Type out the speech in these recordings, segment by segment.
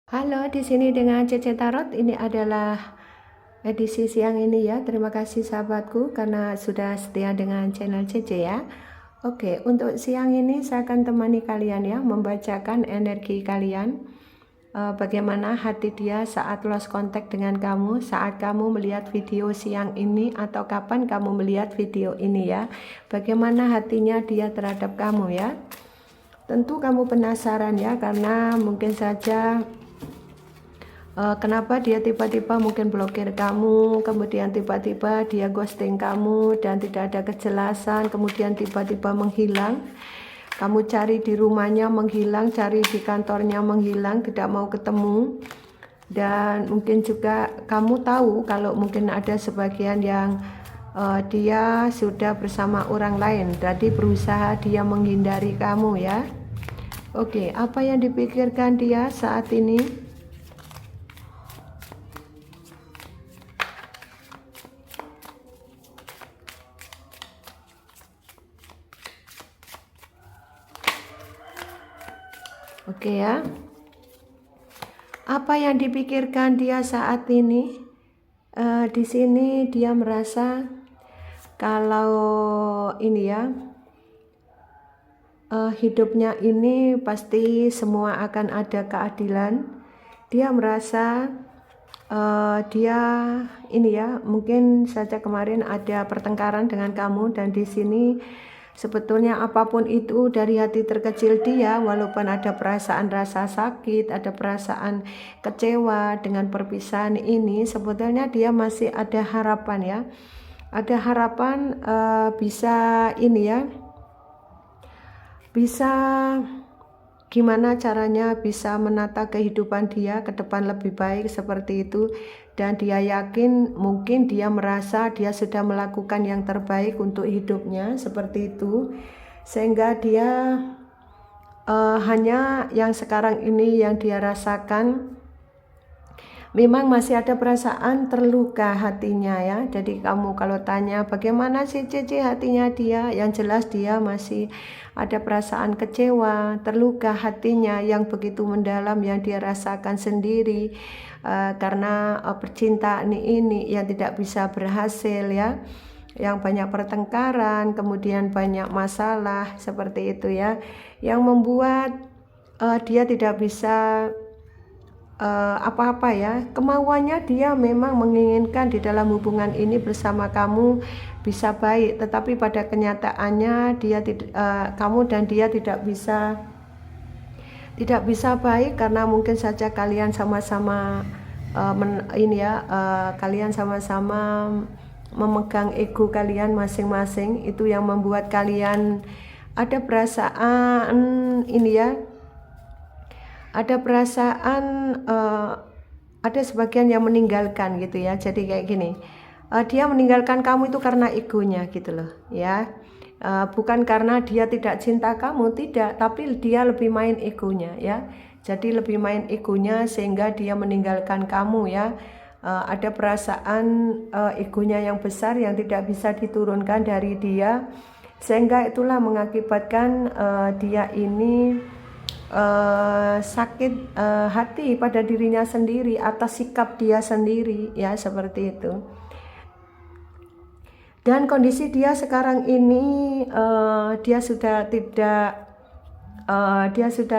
Halo, di sini dengan Cece Tarot. Ini adalah edisi siang ini ya. Terima kasih sahabatku karena sudah setia dengan channel Cece ya. Oke, untuk siang ini saya akan temani kalian ya, membacakan energi kalian. Bagaimana hati dia saat lost contact dengan kamu, saat kamu melihat video siang ini atau kapan kamu melihat video ini ya. Bagaimana hatinya dia terhadap kamu ya. Tentu kamu penasaran ya, karena mungkin saja kenapa dia tiba-tiba mungkin blokir kamu, kemudian tiba-tiba dia ghosting kamu dan tidak ada kejelasan, kemudian tiba-tiba menghilang. Kamu cari di rumahnya menghilang, cari di kantornya menghilang, tidak mau ketemu. Dan mungkin juga kamu tahu kalau mungkin ada sebagian yang dia sudah bersama orang lain, jadi berusaha dia menghindari kamu ya. Oke, apa yang dipikirkan dia saat ini? Oke ya. Apa yang dipikirkan dia saat ini? Di sini dia merasa kalau ini ya, hidupnya ini pasti semua akan ada keadilan. Dia merasa dia ini ya, mungkin saja kemarin ada pertengkaran dengan kamu, dan di sini sebetulnya apapun itu dari hati terkecil dia, walaupun ada perasaan rasa sakit, ada perasaan kecewa dengan perpisahan ini, sebetulnya dia masih ada harapan ya. Ada harapan bisa ini ya, bisa gimana caranya bisa menata kehidupan dia ke depan lebih baik seperti itu. Dan dia yakin, mungkin dia merasa dia sudah melakukan yang terbaik untuk hidupnya seperti itu, sehingga dia hanya yang sekarang ini yang dia rasakan, memang masih ada perasaan terluka hatinya ya. Jadi kamu kalau tanya bagaimana sih Cici hatinya dia, yang jelas dia masih ada perasaan kecewa, terluka hatinya yang begitu mendalam yang dia rasakan sendiri, karena percintaan ini yang tidak bisa berhasil ya, yang banyak pertengkaran, kemudian banyak masalah seperti itu ya, yang membuat dia tidak bisa apa-apa ya. Kemauannya dia memang menginginkan di dalam hubungan ini bersama kamu bisa baik, tetapi pada kenyataannya dia kamu dan dia tidak baik, karena mungkin saja kalian sama-sama kalian sama-sama memegang ego kalian masing-masing, itu yang membuat kalian ada perasaan ini ya, ada perasaan ada sebagian yang meninggalkan gitu ya. Jadi kayak gini, dia meninggalkan kamu itu karena egonya gitu loh ya. Bukan karena dia tidak cinta kamu, tidak, tapi dia lebih main egonya ya. Jadi lebih main egonya sehingga dia meninggalkan kamu ya. Ada perasaan egonya yang besar yang tidak bisa diturunkan dari dia, sehingga itulah mengakibatkan dia ini sakit hati pada dirinya sendiri atas sikap dia sendiri ya, seperti itu. Dan kondisi dia sekarang ini dia sudah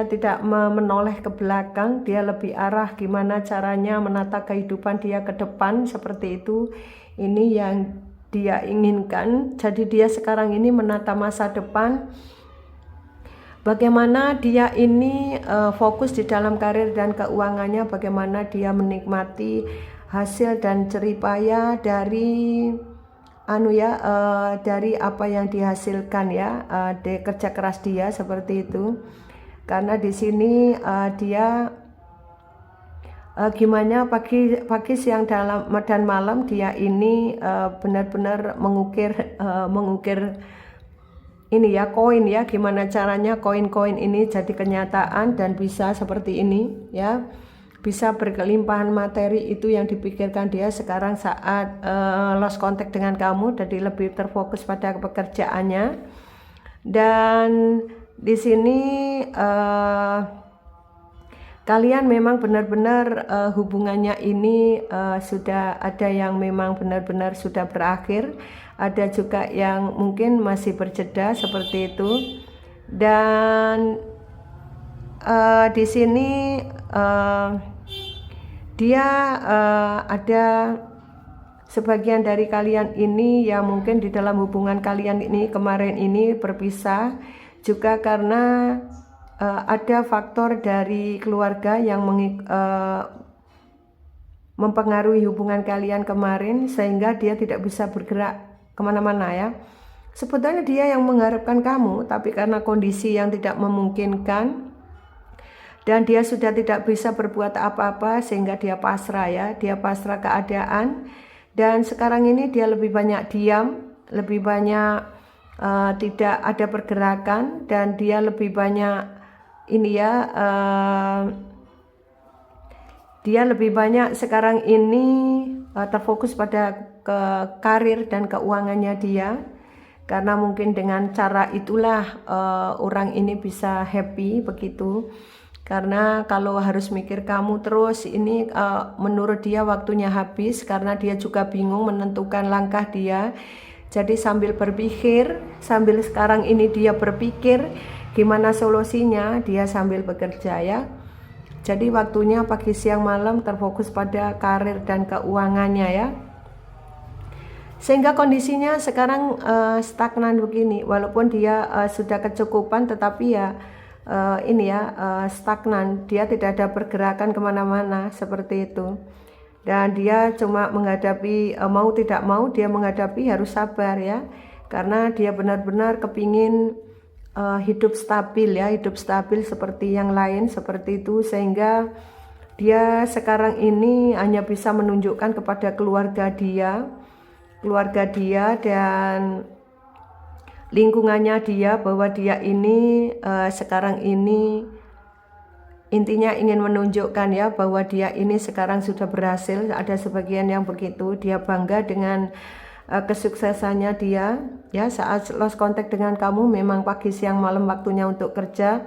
tidak menoleh ke belakang, dia lebih arah gimana caranya menata kehidupan dia ke depan seperti itu. Ini yang dia inginkan. Jadi dia sekarang ini menata masa depan, bagaimana dia ini fokus di dalam karir dan keuangannya, bagaimana dia menikmati hasil dan jeripaya dari dari apa yang dihasilkan ya, dari kerja keras dia seperti itu. Karena di sini dia gimana pagi siang dan malam dia ini benar-benar mengukir ini ya, koin ya, gimana caranya koin-koin ini jadi kenyataan dan bisa seperti ini ya, bisa berkelimpahan materi. Itu yang dipikirkan dia sekarang saat lost contact dengan kamu, jadi lebih terfokus pada pekerjaannya. Dan di sini kalian memang benar-benar hubungannya ini sudah ada yang memang benar-benar sudah berakhir, ada juga yang mungkin masih berjeda seperti itu. Dan di sini dia ada sebagian dari kalian ini yang mungkin di dalam hubungan kalian ini kemarin ini berpisah juga karena ada faktor dari keluarga yang mempengaruhi hubungan kalian kemarin sehingga dia tidak bisa bergerak kemana-mana ya. Sebetulnya dia yang mengharapkan kamu, tapi karena kondisi yang tidak memungkinkan dan dia sudah tidak bisa berbuat apa-apa sehingga dia pasrah ya, dia pasrah keadaan. Dan sekarang ini dia lebih banyak diam, lebih banyak tidak ada pergerakan, dan dia lebih banyak ini ya, dia lebih banyak sekarang ini terfokus pada karir dan keuangannya dia. Karena mungkin dengan cara itulah orang ini bisa happy begitu. Karena kalau harus mikir kamu terus ini menurut dia waktunya habis karena dia juga bingung menentukan langkah dia. Jadi sambil berpikir, sambil sekarang ini dia berpikir gimana solusinya, dia sambil bekerja ya. Jadi waktunya pagi siang malam terfokus pada karir dan keuangannya ya. Sehingga kondisinya sekarang stagnan begini, walaupun dia sudah kecukupan tetapi ya ini ya stagnan, dia tidak ada pergerakan kemana-mana seperti itu. Dan dia cuma menghadapi mau tidak mau dia menghadapi harus sabar ya, karena dia benar-benar kepingin hidup stabil ya, hidup stabil seperti yang lain seperti itu. Sehingga dia sekarang ini hanya bisa menunjukkan kepada keluarga dia dan lingkungannya dia bahwa dia ini sekarang ini intinya ingin menunjukkan ya bahwa dia ini sekarang sudah berhasil. Ada sebagian yang begitu, dia bangga dengan kesuksesannya dia ya. Saat lost contact dengan kamu memang pagi siang malam waktunya untuk kerja,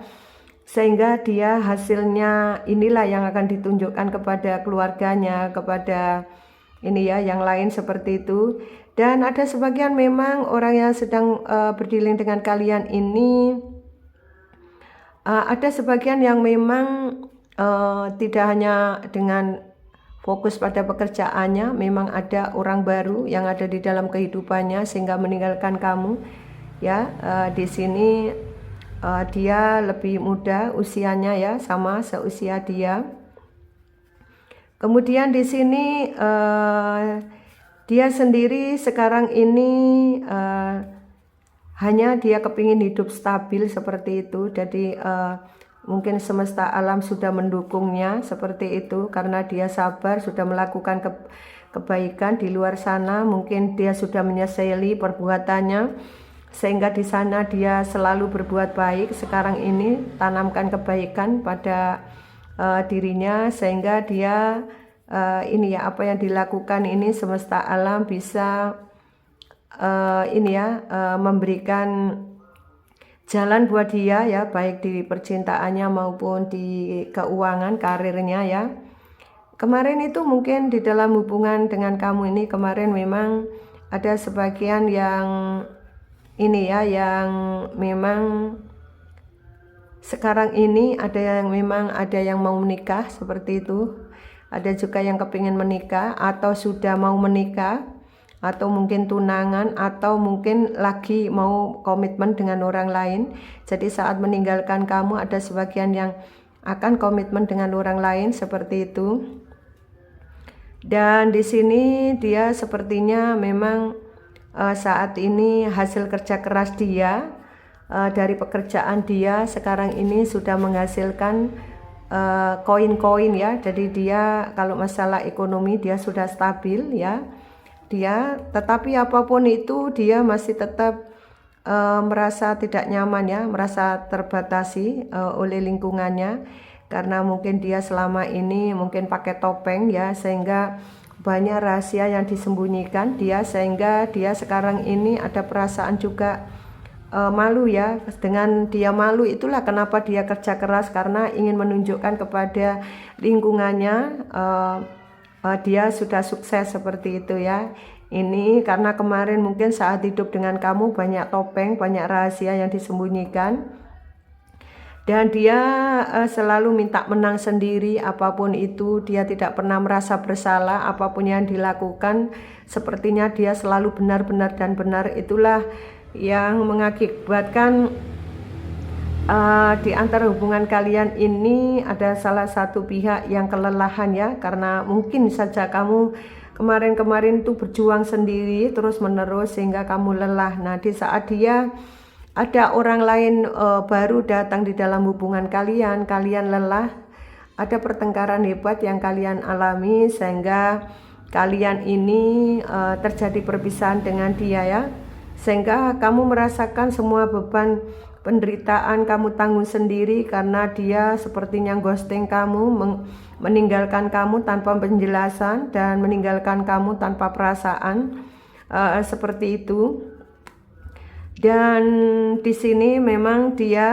sehingga dia hasilnya inilah yang akan ditunjukkan kepada keluarganya, kepada ini ya yang lain seperti itu. Dan ada sebagian memang orang yang sedang berdealing dengan kalian ini, ada sebagian yang memang tidak hanya dengan fokus pada pekerjaannya, memang ada orang baru yang ada di dalam kehidupannya sehingga meninggalkan kamu ya. Di sini dia lebih muda usianya ya, sama seusia dia. Kemudian di sini dia sendiri sekarang ini hanya dia kepingin hidup stabil seperti itu. Jadi mungkin semesta alam sudah mendukungnya seperti itu karena dia sabar, sudah melakukan kebaikan di luar sana. Mungkin dia sudah menyesali perbuatannya sehingga di sana dia selalu berbuat baik. Sekarang ini tanamkan kebaikan pada dirinya sehingga dia ini ya, apa yang dilakukan ini semesta alam bisa ini ya memberikan jalan buat dia ya, baik di percintaannya maupun di keuangan karirnya ya. Kemarin itu mungkin di dalam hubungan dengan kamu ini kemarin memang ada sebagian yang ini ya, yang memang sekarang ini ada yang memang ada yang mau menikah seperti itu. Ada juga yang kepingin menikah atau sudah mau menikah, atau mungkin tunangan, atau mungkin lagi mau komitmen dengan orang lain. Jadi saat meninggalkan kamu ada sebagian yang akan komitmen dengan orang lain seperti itu. Dan di sini dia sepertinya memang saat ini hasil kerja keras dia dari pekerjaan dia sekarang ini sudah menghasilkan koin-koin ya. Jadi dia kalau masalah ekonomi dia sudah stabil ya. Dia tetapi apapun itu dia masih tetap merasa tidak nyaman ya, merasa terbatasi oleh lingkungannya karena mungkin dia selama ini mungkin pakai topeng ya, sehingga banyak rahasia yang disembunyikan dia, sehingga dia sekarang ini ada perasaan juga malu ya. Dengan dia malu itulah kenapa dia kerja keras, karena ingin menunjukkan kepada lingkungannya dia sudah sukses seperti itu ya. Ini karena kemarin mungkin saat hidup dengan kamu banyak topeng, banyak rahasia yang disembunyikan. Dan dia selalu minta menang sendiri, apapun itu dia tidak pernah merasa bersalah, apapun yang dilakukan sepertinya dia selalu benar-benar dan benar. Itulah yang mengakibatkan di antara hubungan kalian ini ada salah satu pihak yang kelelahan ya, karena mungkin saja kamu kemarin-kemarin itu berjuang sendiri terus menerus sehingga kamu lelah. Nah, di saat dia ada orang lain baru datang di dalam hubungan kalian, kalian lelah, ada pertengkaran hebat yang kalian alami sehingga kalian ini terjadi perpisahan dengan dia ya, sehingga kamu merasakan semua beban penderitaan kamu tanggung sendiri karena dia sepertinya ghosting kamu, meninggalkan kamu tanpa penjelasan dan meninggalkan kamu tanpa perasaan, seperti itu. Dan di sini memang dia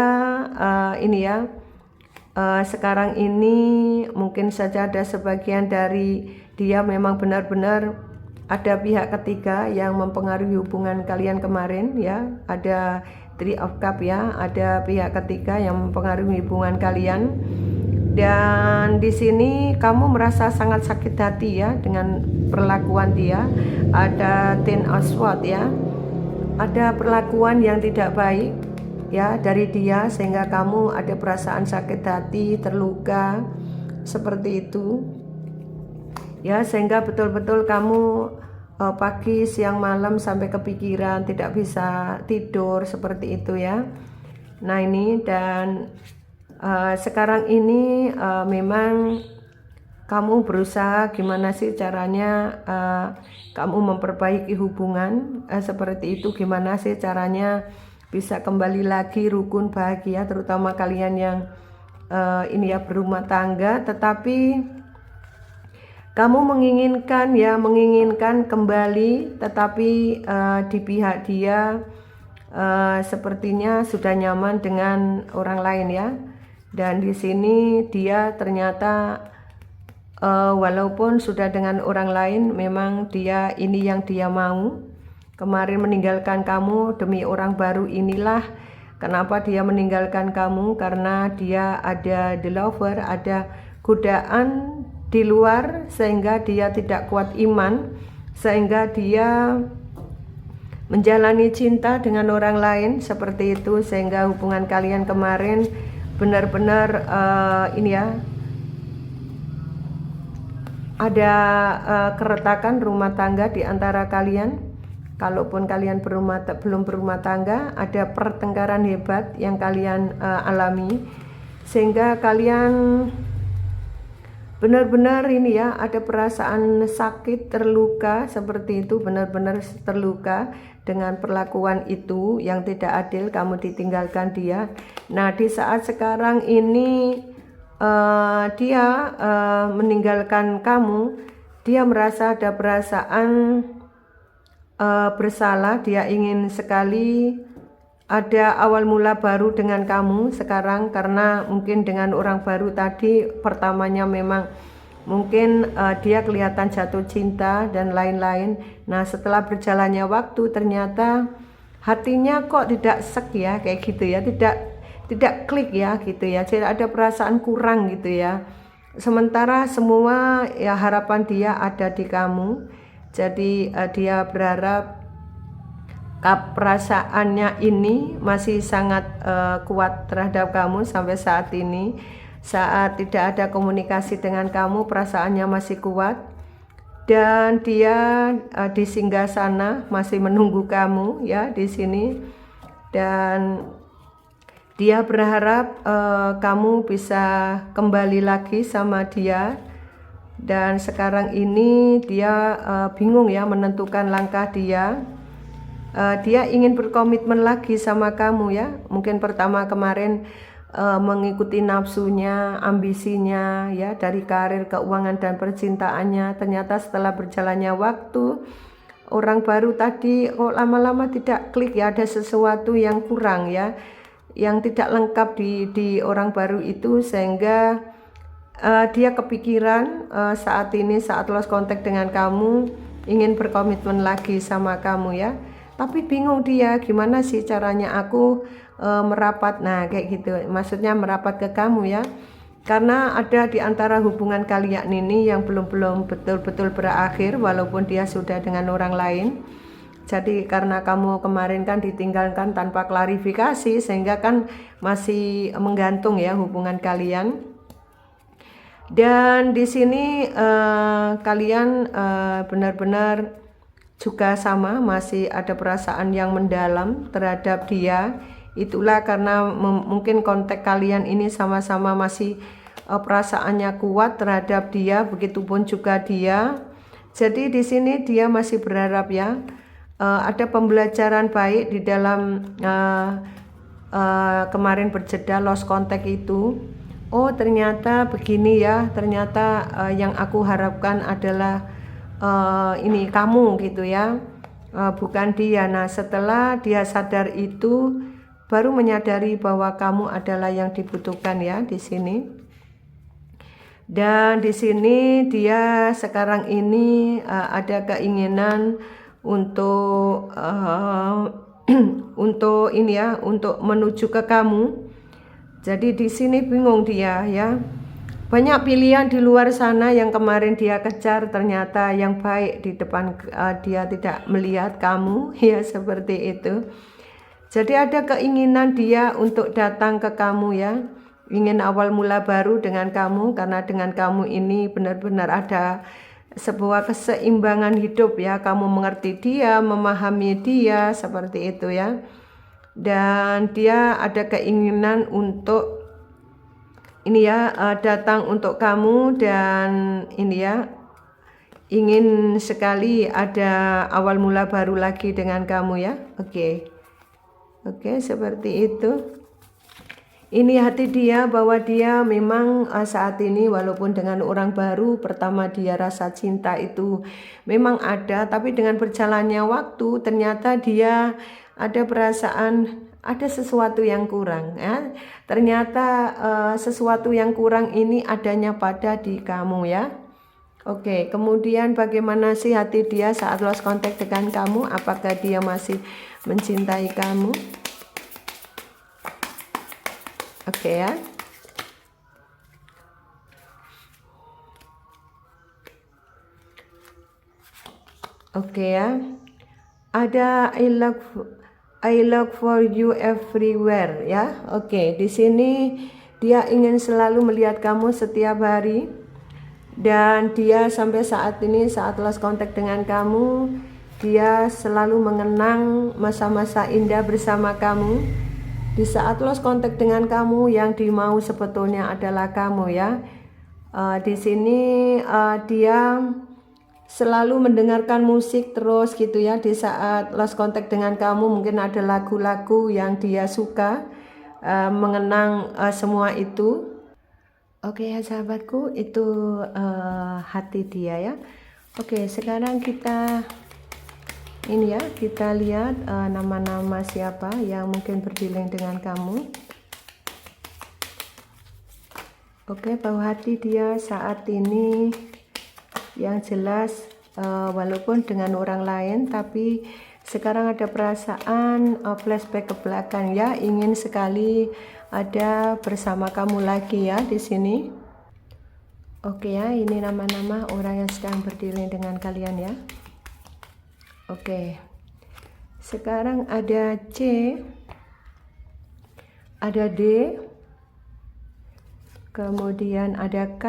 ini ya, sekarang ini mungkin saja ada sebagian dari dia memang benar-benar ada pihak ketiga yang mempengaruhi hubungan kalian kemarin ya. Ada Three of Cups ya, ada pihak ketiga yang mempengaruhi hubungan kalian. Dan di sini kamu merasa sangat sakit hati ya dengan perlakuan dia. Ada Ten of Swords ya. Ada perlakuan yang tidak baik ya dari dia sehingga kamu ada perasaan sakit hati, terluka seperti itu ya, sehingga betul-betul kamu pagi, siang, malam sampai kepikiran, tidak bisa tidur seperti itu ya. Nah ini dan sekarang ini memang kamu berusaha gimana sih caranya kamu memperbaiki hubungan seperti itu, gimana sih caranya bisa kembali lagi rukun bahagia, terutama kalian yang ini ya berumah tangga, tetapi kamu menginginkan kembali, tetapi di pihak dia sepertinya sudah nyaman dengan orang lain ya. Dan di sini dia ternyata walaupun sudah dengan orang lain, memang dia ini yang dia mau. Kemarin meninggalkan kamu demi orang baru. Inilah kenapa dia meninggalkan kamu, karena dia ada the lover, ada godaan di luar sehingga dia tidak kuat iman, sehingga dia menjalani cinta dengan orang lain seperti itu, sehingga hubungan kalian kemarin benar-benar ini ya, ada keretakan rumah tangga di antara kalian. Kalaupun kalian belum berumah tangga, ada pertengkaran hebat yang kalian alami sehingga kalian benar-benar ini ya, ada perasaan sakit, terluka seperti itu, benar-benar terluka dengan perlakuan itu yang tidak adil, kamu ditinggalkan dia. Nah, di saat sekarang ini dia meninggalkan kamu, dia merasa ada perasaan bersalah, dia ingin sekali ada awal mula baru dengan kamu sekarang, karena mungkin dengan orang baru tadi pertamanya memang mungkin dia kelihatan jatuh cinta dan lain-lain. Nah, setelah berjalannya waktu ternyata hatinya kok tidak sek ya, kayak gitu ya, tidak klik ya gitu ya, jadi ada perasaan kurang gitu ya. Sementara semua ya harapan dia ada di kamu, jadi dia berharap perasaannya ini masih sangat kuat terhadap kamu sampai saat ini. Saat tidak ada komunikasi dengan kamu, perasaannya masih kuat, dan dia di singgasana masih menunggu kamu ya di sini, dan dia berharap kamu bisa kembali lagi sama dia. Dan sekarang ini dia bingung ya menentukan langkah dia. Dia ingin berkomitmen lagi sama kamu ya. Mungkin pertama kemarin mengikuti nafsunya, ambisinya ya, dari karir, keuangan dan percintaannya. Ternyata setelah berjalannya waktu orang baru tadi kok lama-lama tidak klik ya, ada sesuatu yang kurang ya, yang tidak lengkap di orang baru itu, sehingga dia kepikiran saat ini saat lost contact dengan kamu, ingin berkomitmen lagi sama kamu ya, tapi bingung dia gimana sih caranya aku merapat. Nah kayak gitu, maksudnya merapat ke kamu ya, karena ada di antara hubungan kalian ini yang belum betul-betul berakhir walaupun dia sudah dengan orang lain. Jadi karena kamu kemarin kan ditinggalkan tanpa klarifikasi, sehingga kan masih menggantung ya hubungan kalian. Dan di sini kalian benar-benar juga sama, masih ada perasaan yang mendalam terhadap dia. Itulah karena mungkin kontak kalian ini sama-sama masih perasaannya kuat terhadap dia, begitupun juga dia. Jadi di sini dia masih berharap ya, ada pembelajaran baik di dalam kemarin berjeda lost contact itu. Oh ternyata begini ya, ternyata yang aku harapkan adalah ini kamu gitu ya, bukan dia. Nah setelah dia sadar itu, baru menyadari bahwa kamu adalah yang dibutuhkan ya di sini. Dan di sini dia sekarang ini ada keinginan untuk untuk ini ya, untuk menuju ke kamu. Jadi di sini bingung dia ya. Banyak pilihan di luar sana yang kemarin dia kejar, ternyata yang baik di depan dia tidak melihat kamu ya, seperti itu. Jadi ada keinginan dia untuk datang ke kamu ya, ingin awal mula baru dengan kamu, karena dengan kamu ini benar-benar ada sebuah keseimbangan hidup ya, kamu mengerti dia, memahami dia, seperti itu ya. Dan dia ada keinginan untuk ini ya, datang untuk kamu, dan ini ya, ingin sekali ada awal mula baru lagi dengan kamu ya. Oke, seperti itu. Ini hati dia, bahwa dia memang saat ini walaupun dengan orang baru, pertama dia rasa cinta itu memang ada, tapi dengan berjalannya waktu ternyata dia ada perasaan ada sesuatu yang kurang ya. Ternyata sesuatu yang kurang ini adanya pada di kamu ya. Oke, kemudian bagaimana sih hati dia saat lost contact dengan kamu? Apakah dia masih mencintai kamu? Oke ya. Oke ya. Ada I look for you everywhere ya. Oke, di sini dia ingin selalu melihat kamu setiap hari. Dan dia sampai saat ini, saat lost contact dengan kamu, dia selalu mengenang masa-masa indah bersama kamu. Di saat lost contact dengan kamu, yang dimau sebetulnya adalah kamu ya. Di sini dia selalu mendengarkan musik terus gitu ya. Di saat lost contact dengan kamu, mungkin ada lagu-lagu yang dia suka, mengenang semua itu. Oke ya sahabatku, itu hati dia ya. Oke, sekarang kita ini ya, kita lihat nama-nama siapa yang mungkin berdealing dengan kamu. Oke, bahwa hati dia saat ini yang jelas walaupun dengan orang lain, tapi sekarang ada perasaan flashback ke belakang ya, ingin sekali ada bersama kamu lagi ya di sini. Oke ya, ini nama-nama orang yang sedang berdealing dengan kalian ya. Oke, sekarang ada C, ada D, kemudian ada K.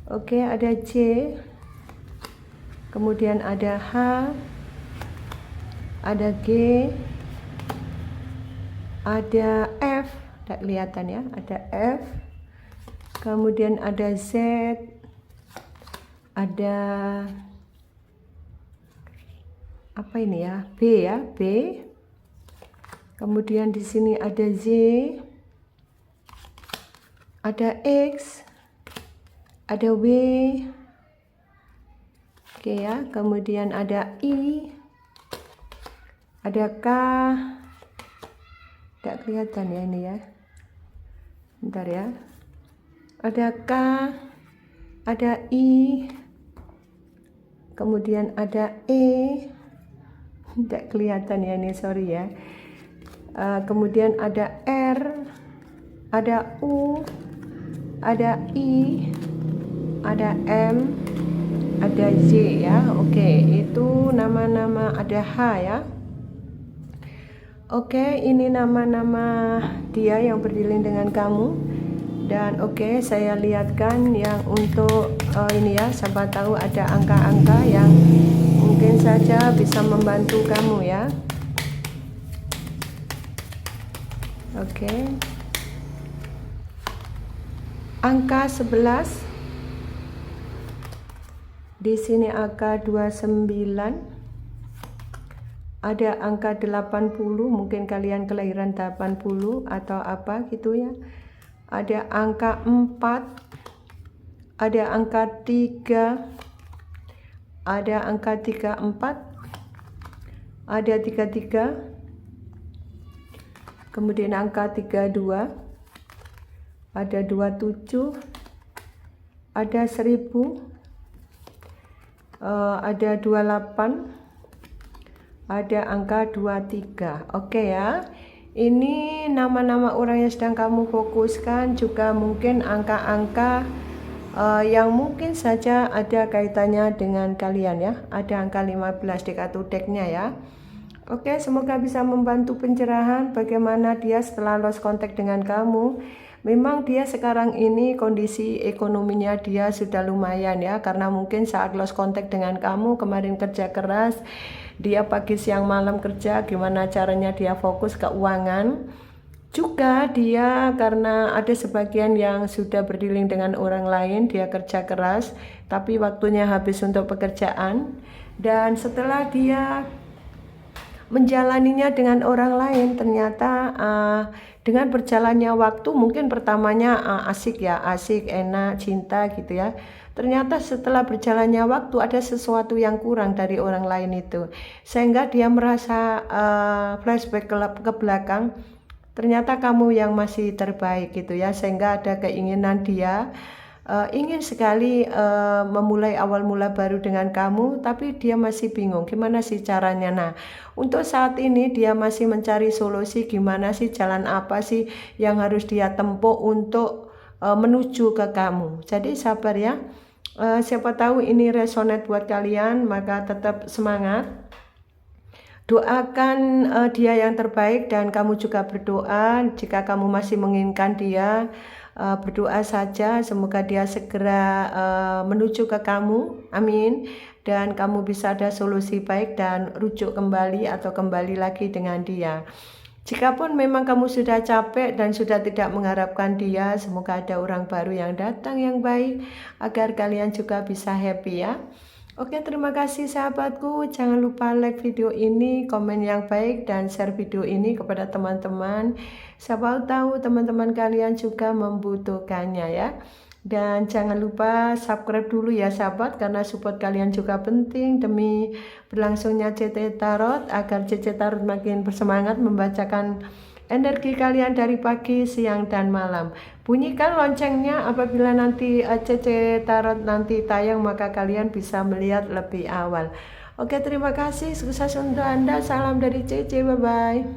Oke, ada J, kemudian ada H, ada G, ada F, tidak kelihatan ya, ada F, kemudian ada Z, ada apa ini ya, B ya, B, kemudian di sini ada Z, ada X, ada W, Oke ya, kemudian ada I, ada K, tidak kelihatan ya ini ya, bentar ya, ada K, ada I, kemudian ada E, tidak kelihatan ya ini, sorry ya, kemudian ada R, ada U, ada I, ada M, ada Z ya. Oke, itu nama-nama, ada H ya. Oke, ini nama-nama dia yang berdilin dengan kamu. Dan oke, saya lihatkan yang untuk ini ya, siapa tahu ada angka-angka yang mungkin saja bisa membantu kamu ya. Oke. Angka 11. Di sini angka 29. Ada angka 80, mungkin kalian kelahiran 80 atau apa gitu ya. Ada angka 4, ada angka 3, ada angka 34, ada 33, kemudian angka 32, ada 27, ada 1000, ada 28, ada angka 23. Oke ya, ini nama-nama orang yang sedang kamu fokuskan, juga mungkin angka-angka yang mungkin saja ada kaitannya dengan kalian ya. Ada angka 15 di kartu decknya ya. Oke, semoga bisa membantu pencerahan bagaimana dia setelah lost contact dengan kamu. Memang dia sekarang ini kondisi ekonominya dia sudah lumayan ya, karena mungkin saat lost contact dengan kamu kemarin kerja keras, dia pagi siang malam kerja, gimana caranya dia fokus keuangan. Juga dia karena ada sebagian yang sudah berdealing dengan orang lain, dia kerja keras tapi waktunya habis untuk pekerjaan. Dan setelah dia menjalaninya dengan orang lain, ternyata dengan berjalannya waktu, mungkin pertamanya asik ya, asik, enak, cinta gitu ya. Ternyata setelah berjalannya waktu ada sesuatu yang kurang dari orang lain itu, sehingga dia merasa flashback ke belakang. Ternyata kamu yang masih terbaik gitu ya, sehingga ada keinginan dia ingin sekali memulai awal mula baru dengan kamu, tapi dia masih bingung gimana sih caranya. Nah, untuk saat ini dia masih mencari solusi, gimana sih, jalan apa sih yang harus dia tempuh untuk menuju ke kamu. Jadi sabar ya, siapa tahu ini resonate buat kalian, maka tetap semangat. Doakan dia yang terbaik, dan kamu juga berdoa jika kamu masih menginginkan dia. Berdoa saja semoga dia segera menuju ke kamu, amin, dan kamu bisa ada solusi baik dan rujuk kembali atau kembali lagi dengan dia. Jikapun memang kamu sudah capek dan sudah tidak mengharapkan dia, semoga ada orang baru yang datang yang baik agar kalian juga bisa happy ya. Oke, terima kasih sahabatku. Jangan lupa like video ini, komen yang baik, dan share video ini kepada teman-teman. Siapa tahu teman-teman kalian juga membutuhkannya ya. Dan jangan lupa subscribe dulu ya sahabat, karena support kalian juga penting demi berlangsungnya CC Tarot, agar CC Tarot makin bersemangat membacakan energi kalian dari pagi, siang, dan malam. Bunyikan loncengnya apabila nanti CC Tarot nanti tayang, maka kalian bisa melihat lebih awal. Oke, terima kasih, sukses untuk Anda. Salam dari CC, bye-bye.